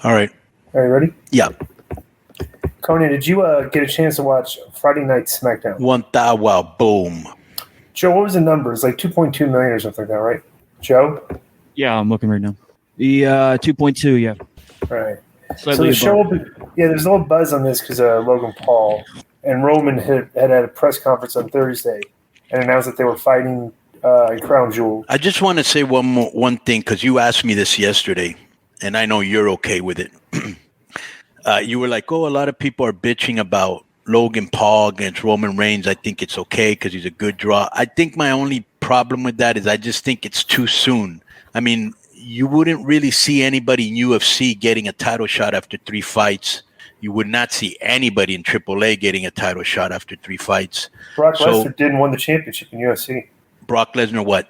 All right. Are you ready? Yeah. Konnan, did you get a chance to watch Friday Night SmackDown? Wow, boom. Joe, what was the numbers? Like 2.2 million or something like that, right? Joe? Yeah, I'm looking right now. The 2.2, yeah. Right. Slightly So the show, above. there's a little buzz on this because Logan Paul and Roman had a press conference on Thursday and announced that they were fighting in Crown Jewel. I just want to say one thing because you asked me this yesterday, and I know you're okay with it. You were like, "Oh, a lot of people are bitching about Logan Paul against Roman Reigns. I think it's okay because he's a good draw." I think my only problem with that is I just think it's too soon. I mean, you wouldn't really see anybody in UFC getting a title shot after 3 fights. You would not see anybody in AAA getting a title shot after 3 fights. Brock Lesnar didn't win the championship in UFC. Brock Lesnar what?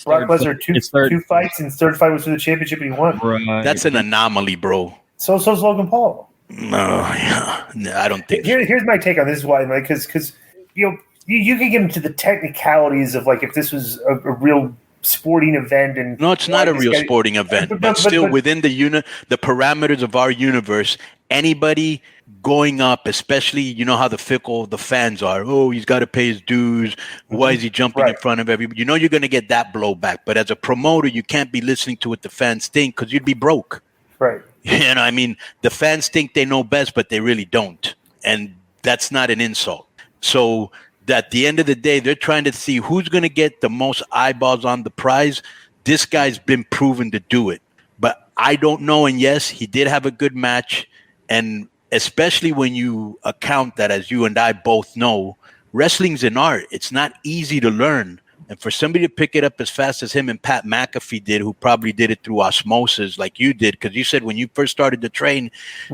Brock Lesnar two fights, and his third fight was for the championship, and he won. Right. That's an anomaly, bro. So's Logan Paul. No, I don't think. Here's my take on this. Is why, because you can get into the technicalities of like if this was a real sporting event, and no, it's not a real sporting event, but still within the parameters of our universe, anybody going up, especially you know how fickle the fans are. Oh, he's got to pay his dues. Why is he jumping in front of everybody? You know you're going to get that blowback. But as a promoter, you can't be listening to what the fans think because you'd be broke. Right. You know, I mean, the fans think they know best, but they really don't, and that's not an insult. So at the end of the day, they're trying to see who's going to get the most eyeballs on the prize. This guy's been proven to do it, but I don't know. And yes, he did have a good match. And especially when you account that, as you and I both know, wrestling's an art. It's not easy to learn. And for somebody to pick it up as fast as him and Pat McAfee did, who probably did it through osmosis like you did, because you said when you first started to train,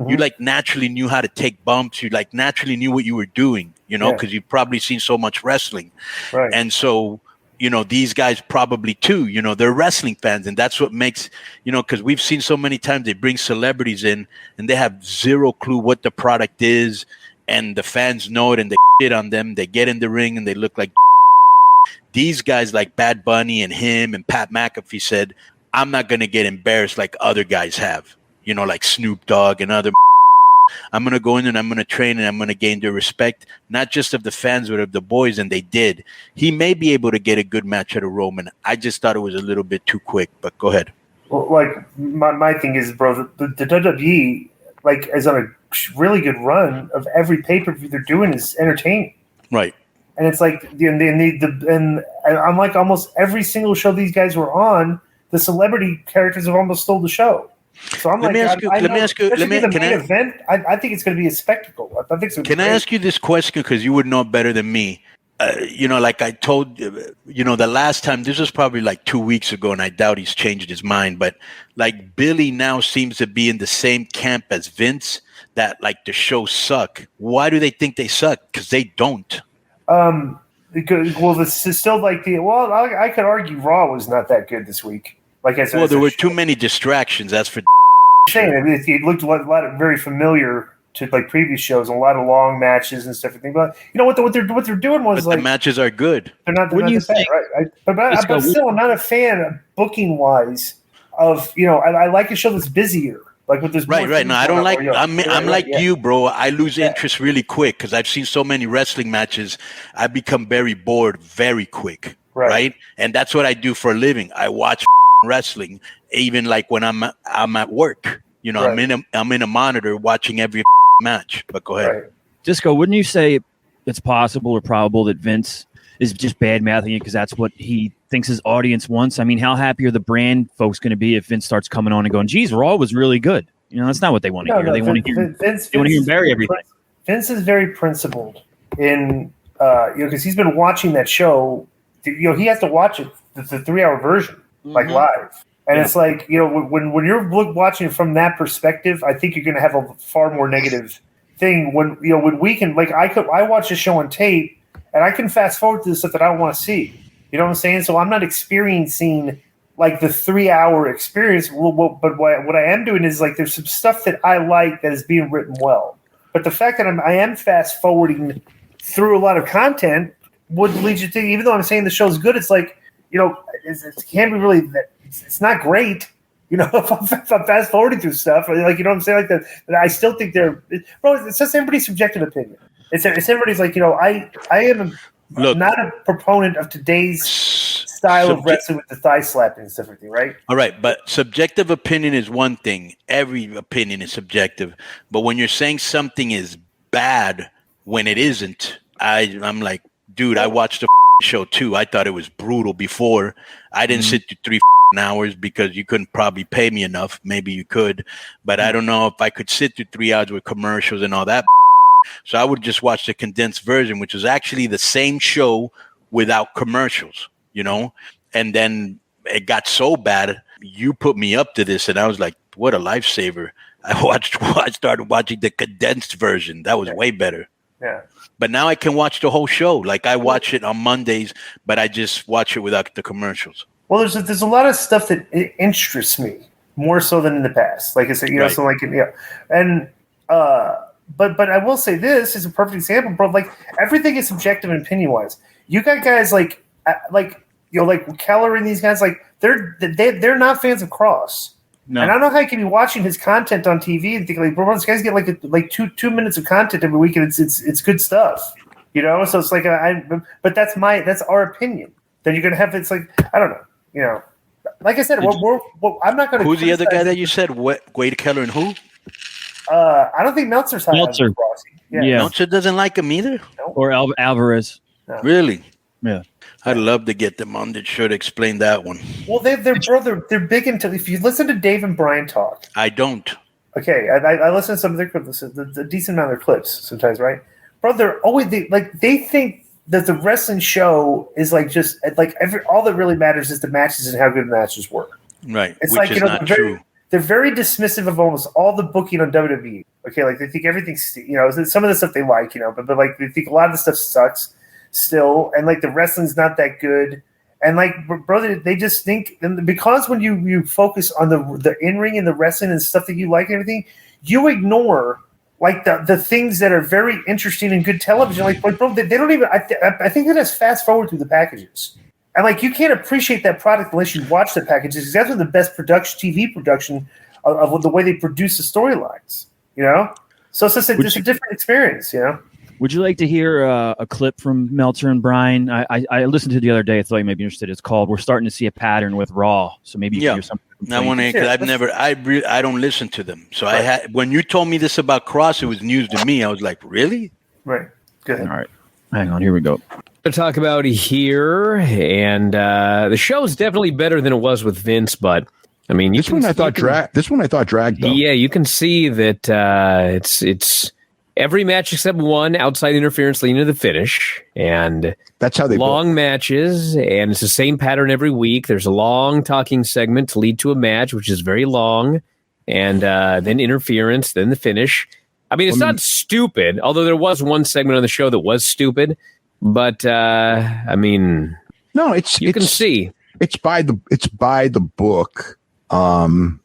you like naturally knew how to take bumps. You like naturally knew what you were doing, you know, because you've probably seen so much wrestling. Right. And so, you know, these guys probably too, you know, they're wrestling fans. And that's what makes, you know, because we've seen so many times they bring celebrities in and they have zero clue what the product is. And the fans know it and they shit on them. They get in the ring and they look like these guys like Bad Bunny and him and Pat McAfee said, I'm not going to get embarrassed like other guys have, you know, like Snoop Dogg and other. I'm going to go in and I'm going to train and I'm going to gain their respect, not just of the fans, but of the boys. And they did. He may be able to get a good match out of Roman. I just thought it was a little bit too quick, but go ahead. Well, like my thing is, bro, the WWE like is on a really good run of every pay-per-view they're doing is entertaining. Right. And it's like and I'm like almost every single show these guys were on, the celebrity characters have almost stole the show. So I'm let me ask you. Can I think it's going to be a spectacle. I think it's Can I ask you this question because you would know better than me? You know, like I told you know, the last time, this was probably like 2 weeks ago, and I doubt he's changed his mind. But like Billy now seems to be in the same camp as Vince, that like the shows suck. Why do they think they suck? Because they don't. Well, this is still like I could argue Raw was not that good this week. Like I said, well, there were too many distractions. That's for sure. It looked a lot very familiar to like previous shows, and a lot of long matches and stuff. But you know what they're doing was like the matches are good. They're not bad, right? But still, I'm not a fan of booking wise of I like a show that's busier. Like with this, right. No, I don't like. I'm like you, bro. I lose interest really quick because I've seen so many wrestling matches. I become very bored very quick, right? And that's what I do for a living. I watch wrestling, even like when I'm at work. You know, I'm in a monitor watching every match. But go ahead, Disco. Wouldn't you say it's possible or probable that Vince is just bad mouthing it because that's what he thinks his audience wants? I mean, how happy are the brand folks going to be if Vince starts coming on and going, geez, Raw was really good? You know, that's not what they want to hear. They want to hear him bury everything. Vince is very principled in, because he's been watching that show. He has to watch it, the 3-hour version, like live. And it's like, when you're watching it from that perspective, I think you're going to have a far more negative thing. When we can, like, I watch a show on tape, and I can fast forward to the stuff that I want to see. You know what I'm saying? So I'm not experiencing like the 3-hour experience. But what I am doing is like there's some stuff that I like that is being written well. But the fact that I am fast forwarding through a lot of content would lead you to, even though I'm saying the show's good, it's like, it can be really that it's not great. if I'm fast forwarding through stuff, like, you know what I'm saying, like that, I still think it's just everybody's subjective opinion. It's everybody's like, I am not a proponent of today's style of wrestling with the thigh slapping and stuff, everything, right? All right, but subjective opinion is one thing. Every opinion is subjective. But when you're saying something is bad when it isn't, I'm like, dude, I watched the show too. I thought it was brutal before. I didn't sit through 3 hours because you couldn't probably pay me enough. Maybe you could, but I don't know if I could sit through 3 hours with commercials and all that. So I would just watch the condensed version, which was actually the same show without commercials, and then it got so bad. You put me up to this and I was like, what a lifesaver. I started watching the condensed version. That was way better. Yeah. But now I can watch the whole show. Like I watch it on Mondays, but I just watch it without the commercials. Well, there's a lot of stuff that interests me more so than in the past. Like I said, Right. so like, and but I will say this is a perfect example, bro. Like everything is subjective and opinion wise. You got guys like Keller and these guys, like they're not fans of Cross. No. And I don't know how you can be watching his content on TV and think like, bro, these guys get like 2 minutes of content every week, and it's good stuff, So it's like but that's our opinion. Then you're gonna have it's like I don't know, Like I said, I'm not gonna. Who's the other guy that you said? Wade Keller and who? I don't think Meltzer's high. Meltzer. Yeah. Meltzer doesn't like him either. No. Or Alvarez. No. Really? Yeah. I'd love to get them on the show to explain that one. Well, they're big into. If you listen to Dave and Brian talk, I don't. Okay, I listen to some of their clips, the decent amount of their clips sometimes, right? Bro, they're always they think that the wrestling show is like just like all that really matters is the matches and how good the matches were. Right. It's which like is not true. They're very dismissive of almost all the booking on WWE. Okay, like they think everything's some of the stuff they like, but like they think a lot of the stuff sucks still, and like the wrestling's not that good, and like brother, they just think, and because when you focus on the in ring and the wrestling and stuff that you like and everything, you ignore like the things that are very interesting and good television. Like bro, they don't even. I think they just fast forward through the packages. And like you can't appreciate that product unless you watch the packages. Because that's the best TV production of the way they produce the storylines. So it's just a different experience. Would you like to hear a clip from Meltzer and Brian? I listened to it the other day. I thought you might be interested. It's called "We're Starting to See a Pattern with Raw." So maybe you can hear something. I want to because I don't listen to them. So right. When you told me this about Cross, it was news to me. I was like, really? Right. Good. All right. Hang on. Here we go. To talk about here, and the show is definitely better than it was with Vince, but I mean, this one I thought dragged. Though. Yeah, you can see that it's every match except one outside interference leading to the finish, and that's how they long matches, and it's the same pattern every week. There's a long talking segment to lead to a match, which is very long, and then interference, then the finish. I mean, it's not stupid, although there was one segment on the show that was stupid. But I mean, no, you can see it's by the book. I mean,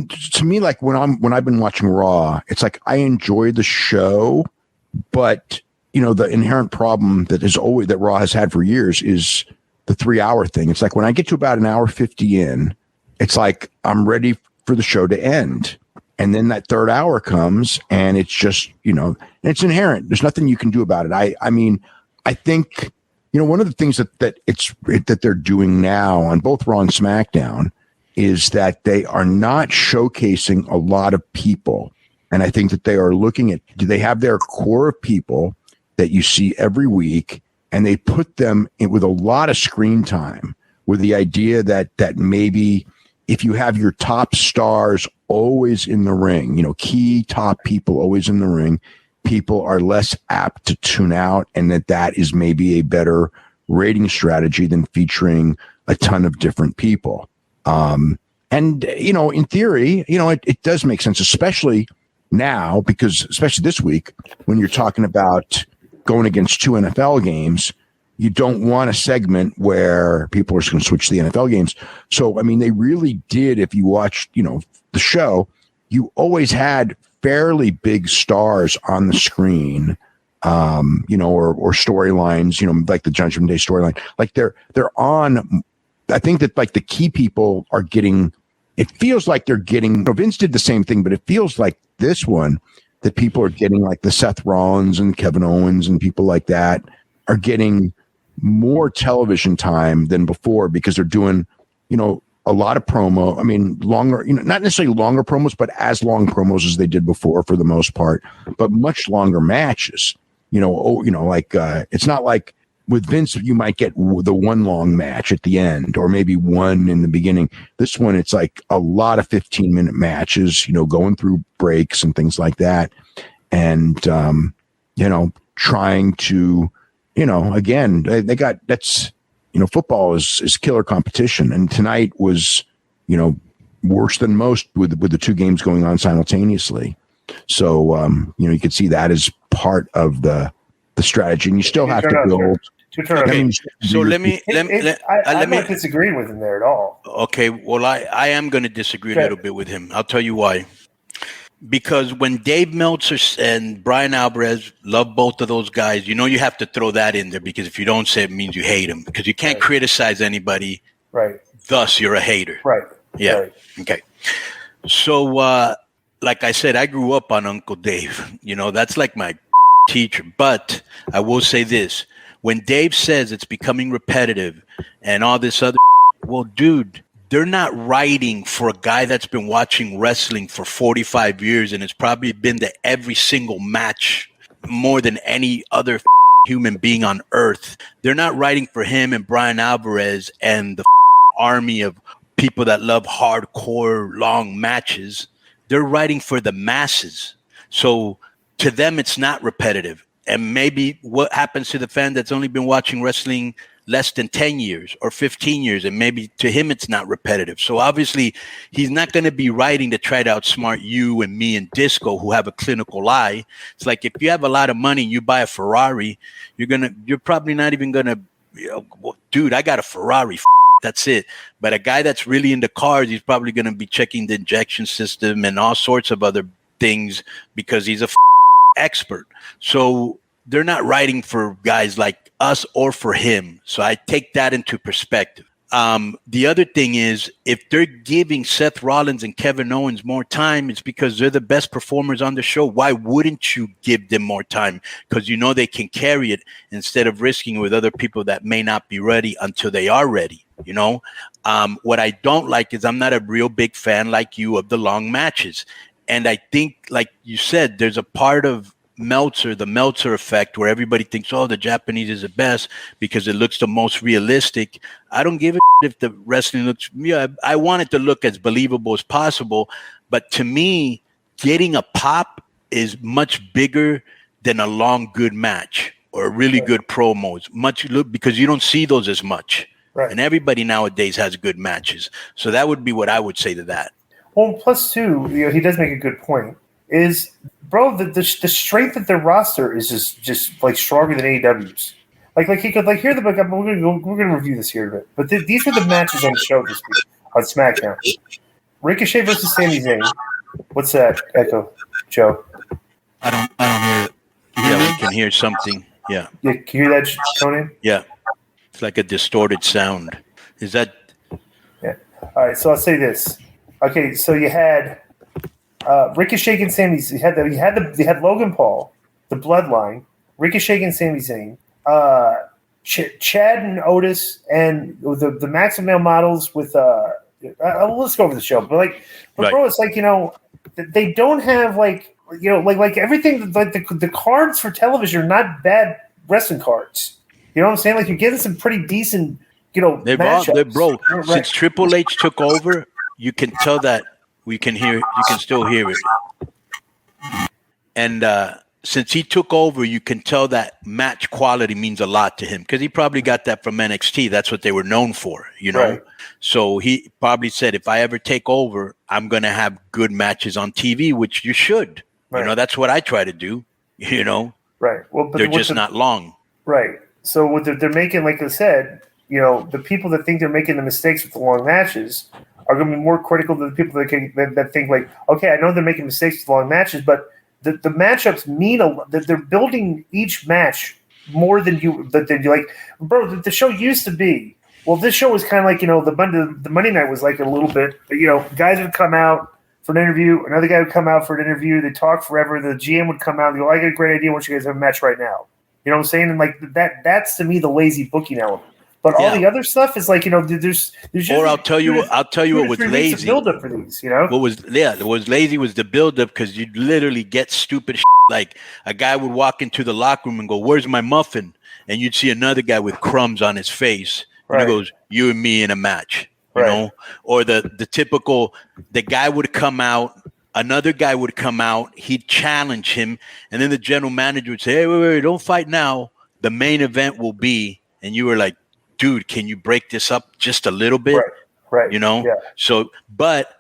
to me, like when I've been watching Raw, it's like I enjoy the show, but the inherent problem that Raw has had for years is the 3-hour thing. It's like when I get to about an hour 50 in, it's like I'm ready for the show to end. And then that third hour comes and it's just, it's inherent. There's nothing you can do about it. I mean, I think, one of the things that they're doing now on both Raw and SmackDown is that they are not showcasing a lot of people. And I think that they are looking at, do they have their core of people that you see every week, and they put them in with a lot of screen time with the idea that maybe if you have your top stars always in the ring, key top people always in the ring, people are less apt to tune out, and that is maybe a better rating strategy than featuring a ton of different people. And, in theory, it does make sense, especially now, because especially this week, when you're talking about going against 2 NFL games, you don't want a segment where people are just going to switch to the NFL games. So, I mean, they really did, if you watched, the show, you always had fairly big stars on the screen, or storylines, like the Judgment Day storyline. Like they're on I think that like the key people are getting. It feels like they're getting. Vince did the same thing, but it feels like this one that people are getting, like the Seth Rollins and Kevin Owens and people like that are getting more television time than before because they're doing, a lot of promo. I mean, longer, not necessarily longer promos, but as long promos as they did before for the most part, but much longer matches. It's not like with Vince, you might get the one long match at the end or maybe one in the beginning. This one, it's like a lot of 15-minute matches, going through breaks and things like that. And, trying to, again, they got, that's, football is killer competition. And tonight was, worse than most with the two games going on simultaneously. So, you could see that as part of the strategy, and you still have to build. Okay. So let me I'm not disagreeing with him there at all. Okay, well, I am going to disagree a little bit with him. I'll tell you why. Because when Dave Meltzer and Brian Alvarez love both of those guys, you have to throw that in there, because if you don't say it, means you hate them, because you can't criticize anybody. Right. Thus, you're a hater. Right. Yeah. Right. Okay. So, like I said, I grew up on Uncle Dave. That's like my teacher. But I will say this. When Dave says it's becoming repetitive and all this other, well, dude, they're not writing for a guy that's been watching wrestling for 45 years and has probably been to every single match more than any other human being on earth. They're not writing for him and Brian Alvarez and the army of people that love hardcore long matches. They're writing for the masses. So to them, it's not repetitive. And maybe what happens to the fan that's only been watching wrestling less than 10 years or 15 years, and maybe to him it's not repetitive. So obviously he's not going to be writing to try to outsmart you and me and Disco, who have a clinical eye. It's like if you have a lot of money and you buy a Ferrari, you're probably not even going to, dude, I got a Ferrari. That's it. But a guy that's really into cars, he's probably going to be checking the injection system and all sorts of other things because he's a expert. So they're not writing for guys like us or for him. So I take that into perspective. The other thing is, if they're giving Seth Rollins and Kevin Owens more time, it's because they're the best performers on the show. Why wouldn't you give them more time? Because they can carry it instead of risking it with other people that may not be ready until they are ready. What I don't like is I'm not a real big fan like you of the long matches. And I think, like you said, there's a part of the Meltzer effect, where everybody thinks, the Japanese is the best because it looks the most realistic. I don't give a if the wrestling looks, I want it to look as believable as possible. But to me, getting a pop is much bigger than a long, good match or a really good promos, because you don't see those as much. Right. And everybody nowadays has good matches. So that would be what I would say to that. Well, plus two, he does make a good point. Is, bro, the strength of their roster is just like stronger than AEW's. Like he could here the book. We're gonna review this here a bit. But these are the matches on the show this week on SmackDown. Ricochet versus Sami Zayn. What's that, Echo, Joe? I don't hear it. Yeah, we can hear something. Yeah. Yeah, can you hear that, Konnan? Yeah. It's like a distorted sound. Is that? Yeah. All right. So I'll say this. Okay. So you had Ricochet and Sami. You had Logan Paul, the Bloodline, Ricochet and Sami Zayn, Chad and Otis, and the Maximum Male Models with. Let's go over the show, but bro, it's like they don't have like everything. Like the cards for television are not bad wrestling cards. You know what I'm saying? Like you're getting some pretty decent, matchups. Bro, since Triple H took over, you can tell that you can still hear it. And since he took over, you can tell that match quality means a lot to him, because he probably got that from NXT. That's what they were known for, Right. So he probably said, if I ever take over, I'm going to have good matches on TV, which you should. Right. That's what I try to do, Right. Well, but they're just not long. Right. So what they're making, like I said, the people that think they're making the mistakes with the long matches are going to be more critical than the people that think like, okay, I know they're making mistakes with the long matches, but the matchups mean a lot. That they're building each match more than you like. Bro, the show used to be Well, this show was kind of like, the Monday night was like a little bit, guys would come out for an interview, another guy would come out for an interview, they'd talk forever, the GM would come out and go, I got a great idea, I want you guys to have a match right now. You know what I'm saying? And like that's to me the lazy booking element. But all the other stuff is like, there's just, or I'll tell you what was lazy. Build up for these, What was lazy was the build up, because you'd literally get stupid shit. Like a guy would walk into the locker room and go, "Where's my muffin?" And you'd see another guy with crumbs on his face. And he goes, "You and me in a match." You know, or the typical, the guy would come out, another guy would come out, he'd challenge him, and then the general manager would say, "Hey, wait, don't fight now. The main event will be," and you were like, "Dude, can you break this up just a little bit?" Right. You know? Yeah. So,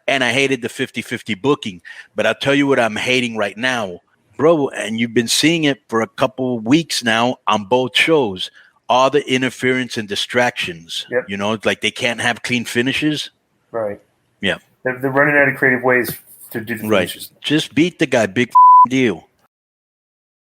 and I hated the 50-50 booking, but I'll tell you what I'm hating right now, bro, and you've been seeing it for a couple of weeks now on both shows. All the interference and distractions, it's like they can't have clean finishes. Right. Yeah. They're running out of creative ways to do the finishes. Just beat the guy. Big deal.